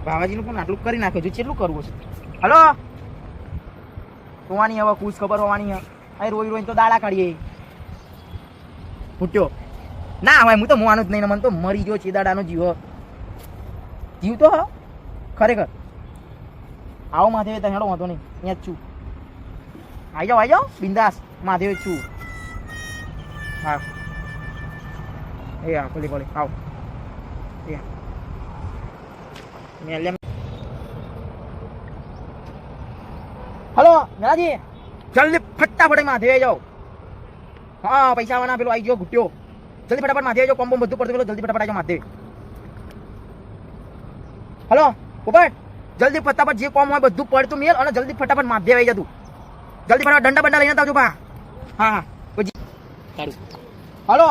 બાવાજીનું પણ આટલું કરી નાખ્યું છે, કેટલું કરવું છે? હલો, હોવાની હવે કુછ ખબર હોવાની હવે રોઈ રોઈને તો દાડા કાઢીએ. ફૂટ્યો ના હવે હું તો મોવાનું જ નહીં, મને તો મરી ગયો છે દાડાનો જીવ. જીવ તો ખરેખર. આવો મહાદેવ, ત્યાં હેડો વાંધો નહીં, અહીંયા જ છું. આવી જાઓ બિંદાસ, મહાદેવ છું. હા એ હા, ભલે ભલે આવો. એ હલો મેરાજી, જલ્દી ફટાફટ મહાદેવ જાઓ. હા પૈસા વાળા પેલો આવી ગયો ઘૂટ્યો. જલ્દી ફટાફટ મહાદેવ જાઓ, કોમ્બો બધું પડતું પેલો જલ્દી ફટાફટ આવી જાઓ મહાદેવ. હલો પોપટ, જલ્દી ફટાફટ જે કોમ હોય બધું પડતું મેલ અને જલ્દી ફટાફટ મહાદેવ આવી જતું. જલ્દી ફટાફટ દંડા બંડા લઈને આવજો પા. હા હા સારું. હલો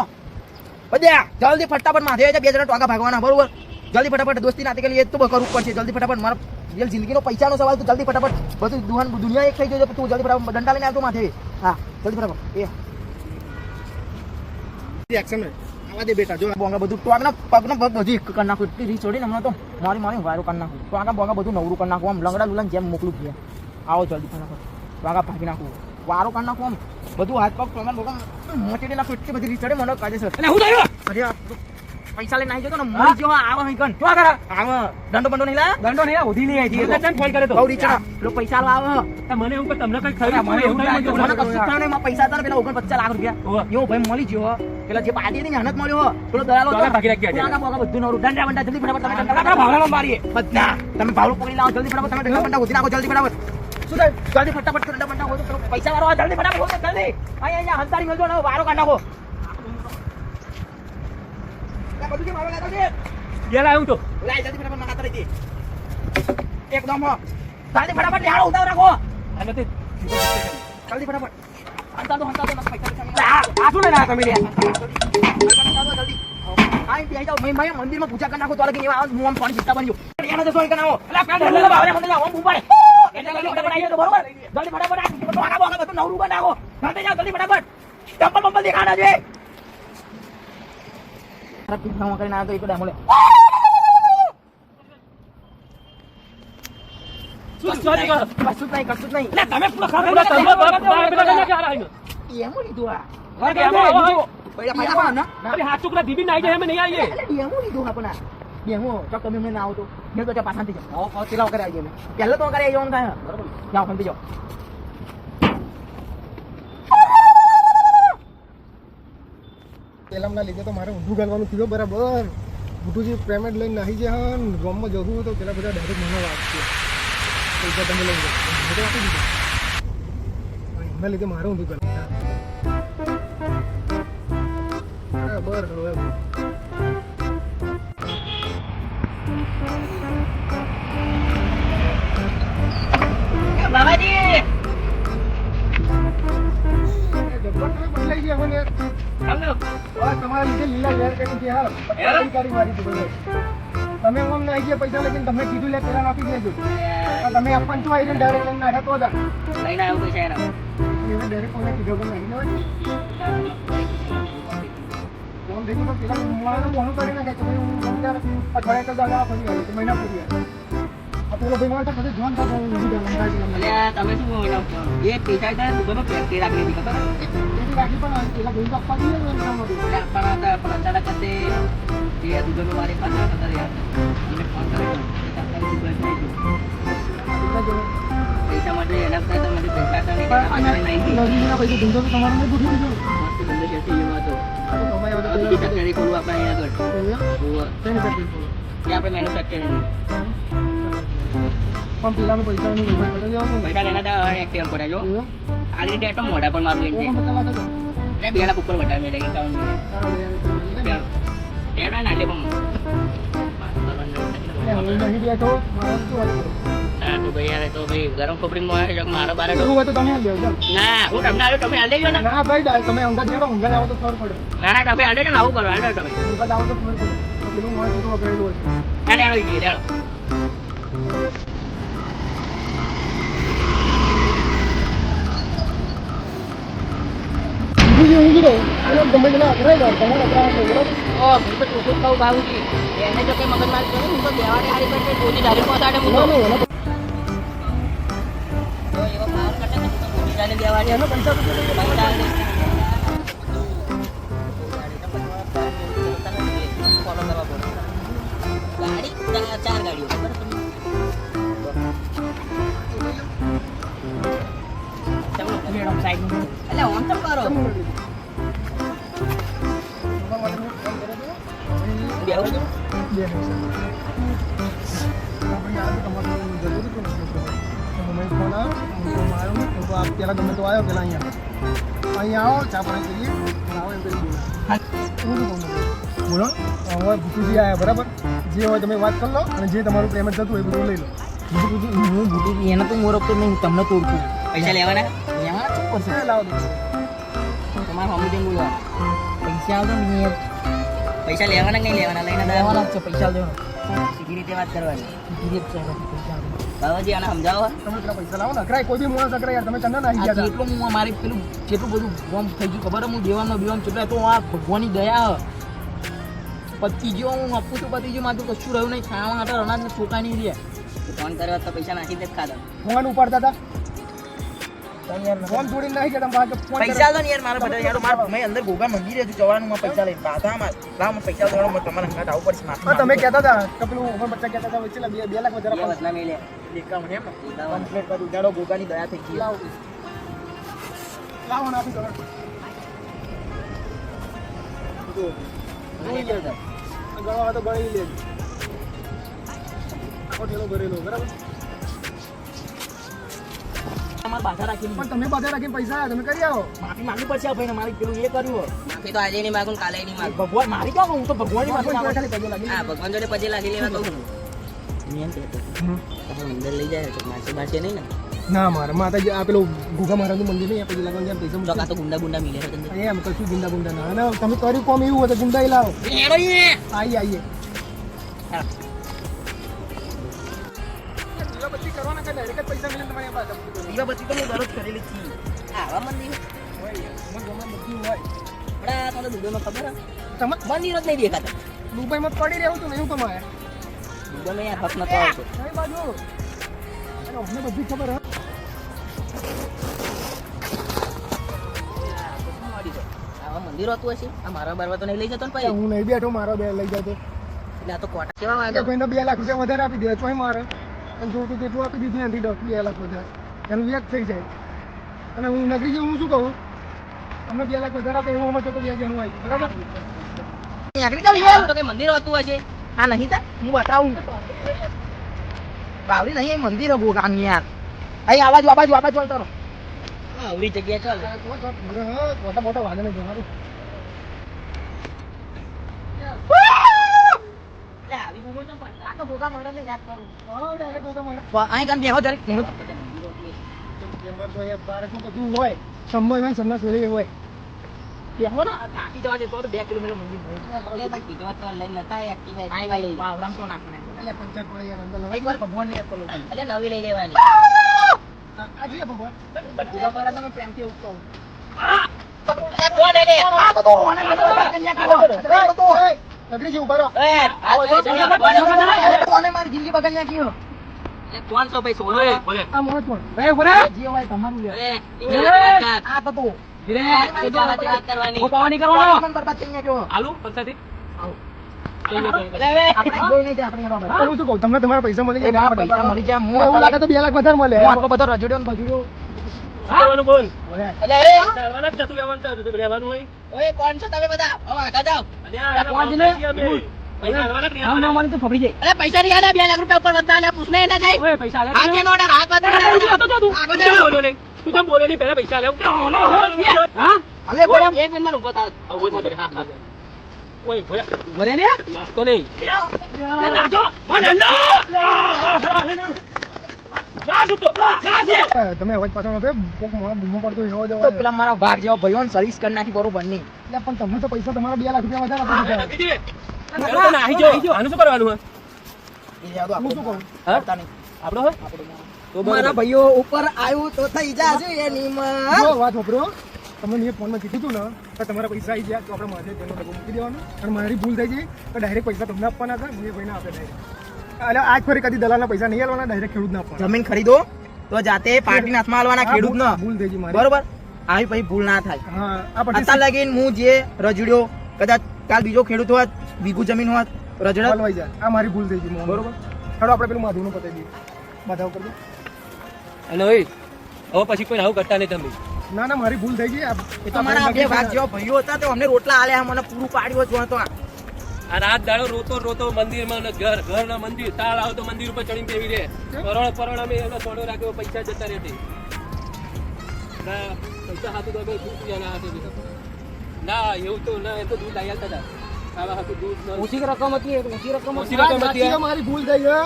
બધા જલ્દી ફટાફટ મહાદેવ આવી જાય, 2 જણા ટોગા ભાગવાના બરોબર. જલ્દી ફટાફટ દોસ્તી નાતે કે એ તો કરવું પડશે. જલ્દી ફટાફટ મારા રિયલ જિંદગીનો પૈસાનો સવાલ, તો જલ્દી ફટાફટ બધું દુનિયા એક થઈ જાય. તું જલ્દી ફટાફટ દંડા લઈને આવજો મહાદેવ. હા જલ્દી ફટાફટ. એ એક્શન આવા દે બેટા, જો બોંગા બધું ટોગના પગનો પગ બધું એક કરી નાખું. એટલી રીચ છોડીને હમણાં તો મારી વાયરો કરી નાખું. ટોગા બોંગા બધું નવરું કરી નાખું. આમ લંગડા લુલાને જેમ મોકલું છે. આવો જલ્દી ફટાફટ ટોગા ભાગી નાખું, વારો કરી નાખું. આમ બધું હાથ પગ ટોગા બોગા મોચેડી નાખું. એટલી બધી રીચ ચડે મને કાજે સર. હું થયો અરે પૈસા લઈને આવી જતો ને મરી ગયો. આવો અહીં કન શું કરે? આવો દંડો બંડો નહીં લાયા? દંડો નહીં ઉધી લઈ આવી એટલે તને ફોન કરે તો બહુ રીચા લોકો પૈસા લાવો. મને એવું કે તમને કઈ ખરી મને એવું મને કશું થાય નહીં. પૈસા હતા પેલા 49 લાખ રૂપિયા એવો ભાઈ મળી ગયો. પેલા જે પાડી ની મહેનત મળ્યો પેલો દલાલો ભાગી રાખ્યા બધું નવરું. દંડા બંડા જલ્દી ફટાફટ તમે દંડા ભાવના મારીએ બધા. તમે ભાવડું પકડી લાવો જલ્દી ફટાફટ. તમે દંડા બંડા ઉધી નાખો જલ્દી ફટાફટ. શું થાય? જલ્દી ફટાફટ દંડા બંડા હોય તો પૈસા વાળો જલ્દી ફટાફટ હોય જલ્દી. અહીંયા હંતારી મળજો ને વારો કાઢ નાખો. બધું કે મારો લાગો છે યે લાયું તો લાઈ જલ્દી ફટાફટ મારા તરફથી એકદમ જલ્દી ફટાફટ લેહાડો ઉતાવ રાખો. અને તે જલ્દી ફટાફટ હંતા દો પૈસા આ શું લેના તમે લે જલ્દી આઈ બે જાવ મેં મંદિરમાં પૂજા કરી નાખો તો લાગે એવા હું આમ પાણી પીતા બન્યો. એના તો સોય કનાવો અલા કાઢ લે બાવરે મને ઓમ ઉપાડે એટલે ફટાફટ આવી તો બરોબર. જલ્દી ફટાફટ આ આવો બધું નવરું બનાવો. જલ્દી જાવ જલ્દી ફટાફટ. ચપ્પલ બંપલ દેખાડા છે. પીઠામાં કરીને આવ્યો તો એક ડામોલે કશું નહીં. તમે પૂરો એમ લીધું આ ટુકડા દીદી નાઈ જાય એમ નહીં આવીએ એમ લીધું આપણા ડેમો ચોક તમે અમને ના આવો તો મેં તો પાછાથી જાઓ પેલા વગર આવી ગયા પહેલા તો વગર આવી જવાનું થાય બરોબર. જાઓ ફંટી જાઓ. પેલામના લીધે તો મારે ઊંધું ગાલવાનું થયું બરાબર. ઊંધું જે પેમેન્ટ લઈને નાહી જાય ને ગામમાં જવું હોય તો પેલા બધા ડાયરેક્ટ મને વાંચશે પૈસા તમે લઈ જાઓ તો આપી દીધા. એમના લીધે મારે ઊંધું ગાલ બરાબર. હવે બાબાજી બદલાઈ ગયા મને તમારા લીધે લીલા લેર કરી ગયા. તમે ઓમ નાઈ ગયા પૈસા લઈને તમે કીધું લે પેલા આપી દેજો. તમે આપણ છો આવીને ડાયરેક્ટ લઈને નાખ્યા તો હતા લઈને આવ્યો પૈસા એના એવું ડાયરેક્ટ કોને કીધું કે નહીં હોય ફોન દેખો તો પેલા મોનું કરી નાખે કે ભાઈ હું અઠવાડિયા તો દાદા ફરી આવ્યો તો મહિના ફરી આવ્યો. આ પેલો ભાઈ મારે પછી જોન થતો તમે શું એ પૈસા દુકાનો પેક રાખી દીધી ખબર રાખી પણ પેલા ભાઈ આપવા દઈએ ને દુકાનો મારી પાસે પૈસા માટે એના પૈસા ધંધો તમારો નહીં પૂછી દીધો ફેક્ટરી ખોલવું આપણે અહીંયા આગળ મેન્યુફેક્ચરિંગ પણ પેલાનું પૈસા લેના એક્ટિવ કરાજો આ રીતે તો મોઢા પર મારું એક બેલા ઉપર વટાવી મેળે એકાઉન્ટ તેના નાટે પણ તો ભાઈ તો ભાઈ ગરમ ખોપરીમાં મારો બારે ના હું તમને આવ્યો તમે હાલ દેજો ને ના ભાઈ તમે ઊંઘા જેવો ઊંઘા આવો તો ખબર પડે ના તમે હાલ દેજો ને આવું કરો હાલ દેજો તમે ઊંઘા આવો તો ખબર પડે પેલું મોય તો વગરેલું છે ના આવી ગઈ દેડો ઊંઘી પેલો ગમે તેના અઘરાઈ દો તમારે અઘરાઈ દો બરાબર ઓ હું તો ચોખ્ખું જ કહું બાબુજી એને જો કઈ મગજમારી કરે હું તો દેવાને હારી પડશે ગોજી ડાયરેક્ટ પહોંચાડે હું તો ના ના એના તો એવો પાવર કરતા હું તો ગોજી ડાયરેક્ટ દેવાની એના પૈસા તો પૈસા ફોલો કરવા પડે ગાડી ચાર ગાડીઓ બરાબર તમે મેડમ સાઈડ એટલે ઓન તો કરો પેલા ગમે તો આવ્યો પેલા અહીંયા આવો ચા પાણી કરીએ આવો એમ કરી બોલો હવે ભૂતુજી આવ્યા બરાબર જે હોય તમે વાત કરી લો અને જે તમારું પેમેન્ટ થતું હોય એ બધું લઈ લો હું ભૂલી એને તો મોરપતો નહીં તમને તોડતું પૈસા લેવાના લેવાના શું કરશે લાવો દો તમારે હમી જેમ બોલવા પૈસા આવતો ને પૈસા લેવાના નહીં લેવાના લઈને લેવાના જ છે પૈસા દેવાનો સીધી રીતે વાત કરવાની ધીરે છે પૈસા બાબાજી આને સમજાવો તમે પેલા પૈસા લાવો ને અકરાય કોઈ બી માણસ અકરાય યાર તમે ચંદન આવી ગયા એટલું હું મારે પેલું જેટલું બધું ગોમ થઈ ગયું ખબર હું દેવાનો બેવાનો કેટલા તો આ ભગવાનની દયા પતી ગયો હું આપું છું પતી ગયું મારું કશું રહ્યું નહીં ખાવા માટે અનાજ ને ચોખા નહીં રહ્યા ફોન કર્યો તો પૈસા નાખી દે ખાધા ફોન ઉપાડતા હતા ફોન છોડીને નાખી ગયા તમે બાકી ફોન પૈસા તો ને યાર મારા બધા યાર માર મેં અંદર ગોગા મંદિરે હતું જવાનું માં પૈસા લઈને બાધા માં લાવ મને પૈસા દેવાનો મને તમારા હંગાટ આવું પડશે માફી તમે કહેતા હતા કે પેલું ઓવર બચ્ચા કહેતા હતા વચ્ચે 2 લાખ વધારે બે વચના મેલે દેખાવ મને એમ કમ્પ્લીટ કરી ઉડાડો ગોગાની દયા થઈ ગઈ લાવો લાવો ને આપી દો ગણવા તો ગણી લેજો ઠેલો ભરેલો બરાબર તમારે બાધા રાખીને પણ તમે બધા રાખીને પૈસા તમે કરી આવો માફી માંગવી પડશે આ ભાઈને મારી પેલું એ કર્યું માફી તો આજે નહીં માગું કાલે નહીં માગું ભગવાન મારી ક્યાં હું તો ભગવાનની માફી ભગવાન માંગુ. જોડે ખાલી પૈસા લાગી હા ભગવાન જોડે પજે લાગી લેવા કહું મેં એમ કહેતો તમે અંદર લઈ જાય તો મારશે બારશે નહીં ને ના મારે માતાજી આ પેલું ઘોઘા મહારાજનું મંદિર નહીં પછી લાગવાનું જ્યાં પૈસા ચોકા તો ગુંડા ગુંડા મિલે છે અંદર એમ કશું ગુંડા ગુંડા ના અને તમે કર્યું કોમ એવું હોય તો ગુંડા લાવો આવીએ પછી કરવાના કે ડાયરેક્ટ પૈસા મળે તમારી પાસે દીવા બત્તી તો મેં દરરોજ કરેલી હતી આવા મંદિર હોય બધું હોય આપણા તમને દુબઈમાં ખબર હે? તમે મંદિર જ નહીં દેખાતા દુબઈમાં પડી રહેવું છું ને એવું કમાય દુબઈમાં યાર હક નતો આવતો કઈ બાજુ અને અમને બધી ખબર હે આવા મંદિર હોતું હશે આ મારા બારવા તો નહીં લઈ જતો ને ભાઈ હું નહીં બેઠો મારો બે લઈ જતો એટલે આ તો કોટા કેવા તો માંગે કોઈને 2 લાખ રૂપિયા વધારે આપી દે ચોય મારે અને જોતું તેટલું આપી દીધું એનાથી 2 લાખ વધારે એનું વ્યાજ થઈ જાય અને હું નગરી જેવું હું શું કહું અમને 2 લાખ વધારે આપે એવું અમે તો વ્યાજ એનું આવી બરાબર નીકળી જાવ યાર તો કઈ મંદિર હોતું હશે હા નહીં તા હું બતાવું બાવડી નહીં એ મંદિર ગોગાની યાર અહીં આવાજ ચાલતો રહો આવડી જગ્યા ચાલ મોટા મોટા વાદળ નહીં જવાનું આવી બૂમો તો પણ આ તો ગોગા મંડળને યાદ કરું ડાયરેક્ટ મોટા મોટા અહીં કાન બેહો જરીક હું એમાં તો યાર ભારતમાં બધું હોય સમય હોય સન્ના સોરી હોય બેહો ને થાકી જવા દે તો 2 કિલોમીટર મંદિર હોય કીધું તો લઈને નતા એક્ટિવેટ અહીં ભાઈ બાવડામ તો નાખને એટલે પંચાયત પડે યાર અંદર એકવાર ભગવાનને યાદ કરો એટલે નવી લઈ લેવાની આજે ભગવાન ગોગા પર તમે પ્રેમથી ઉઠતો કોણ એને આ તો મને નગરી જેવું બરો કોને મારી જિંદગી બગાડી નાખી હો કોણ છો ભાઈ સોનો આ મોત પણ જે હોય તમારું લે આ તો વાત કરવાની પાવાની કરવાનો મન બરબાદ થઈ ગયો આલુ પંચાયતી આપણે કોઈ નહીં આપણે બરાબર હું શું કહું તમને તમારા પૈસા મળી એ જાય પૈસા મળી જાય હું એવું લાગે તો 2 લાખ વધારે મળે આપણો બધો રજડ્યો ને ભજડ્યો બોલ એટલે લેવાનું જતું લેવાનું હોય ઓય કોણ છો તમે બધા હવે આગળ જાઓ કોણ ને પૈસા લેવાના નામ ના માની તો ફફડી જાય અરે પૈસા નહીં આના 2 લાખ રૂપિયા ઉપર વધતા આલ્યા પૂછને એના જાય ઓય પૈસા લે આ કેનો ઓર્ડર હાથ વધતા બોલો ને તું કેમ બોલે નહીં પહેલા પૈસા લેવ હા અલે બોલ એક મિનિટ ઉભો થા ઓય ભોયા મરે ને તો નહીં નાજો મને તમે અવાજ પાછળ નતો કોક બૂમો પડતો એવો તો જવા પેલા મારા ભાગ જેવો ભાઈઓને સર્વિસ કરી નાખી બરોબર નહીં એટલે પણ તમને તો પૈસા તમારા 2 લાખ રૂપિયા વધારે આપી દીધા આનું શું કરવાનું એ જાવ હું શું કહું કરતા નહીં આપણો મારા ભાઈઓ ઉપર આવ્યું તો થઈ જાશે એની માં જો વાત વાપરો તમને મેં ફોનમાં કીધું હતું ને તો તમારા પૈસા આવી ગયા તો આપણે માથે તેનો ડબ્બો મૂકી દેવાનો અને મારી ભૂલ થઈ ગઈ તો ડાયરેક્ટ પૈસા તમને આપવાના હતા મને ભાઈને આપે ડાયરેક્ટ એટલે આજ ફરી કદી દલાલના પૈસા નહીં આલવાના ડાયરેક્ટ ખેડૂતને આપવાના જમીન ખરીદો તો જાતે પાર્ટીના હાથમાં આલવાના ખેડૂત ન ભૂલ થઈ ગઈ મારી બરોબર આવી પછી ભૂલ ના થાય હા આ પછી અત્યાર લગીન હું જે રજડ્યો કદાચ કાલ બીજો ખેડૂત હોત વીઘું જમીન હોત રજડત હલવાઈ જાય આ મારી ભૂલ થઈ ગઈ મોહન. બરોબર. ચાલો આપણે પેલું માધવનું પતાવી દઈએ માધવ કરી દો અને હવે પછી કોઈ આવું કરતા નહીં તમે. ના ના મારી ભૂલ થઈ ગઈ એ તો મારા બે ભાગ જેવા ભાઈઓ હતા તો અમને રોટલા આલ્યા મને પૂરું પાડ્યું જો તો આ રાત દાડો રોતો મંદિરમાં ને ઘરના મંદિર તાળ આવો તો મંદિર ઉપર ચડીને બેવી રે પરોણ અમે એનો થોડો રાખ્યો પૈસા જતા રહેતી ના પૈસા હાથું તો ના હાથે ના એવું તો ના એ તો દૂધ લાવી આવતા હતા આવા હાથું દૂધ ઓછી રકમ હતી ઓછી રકમ ઓછી રકમ હતી. સાચી મારી ભૂલ થઈ ગઈ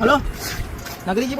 હલો નગરીજી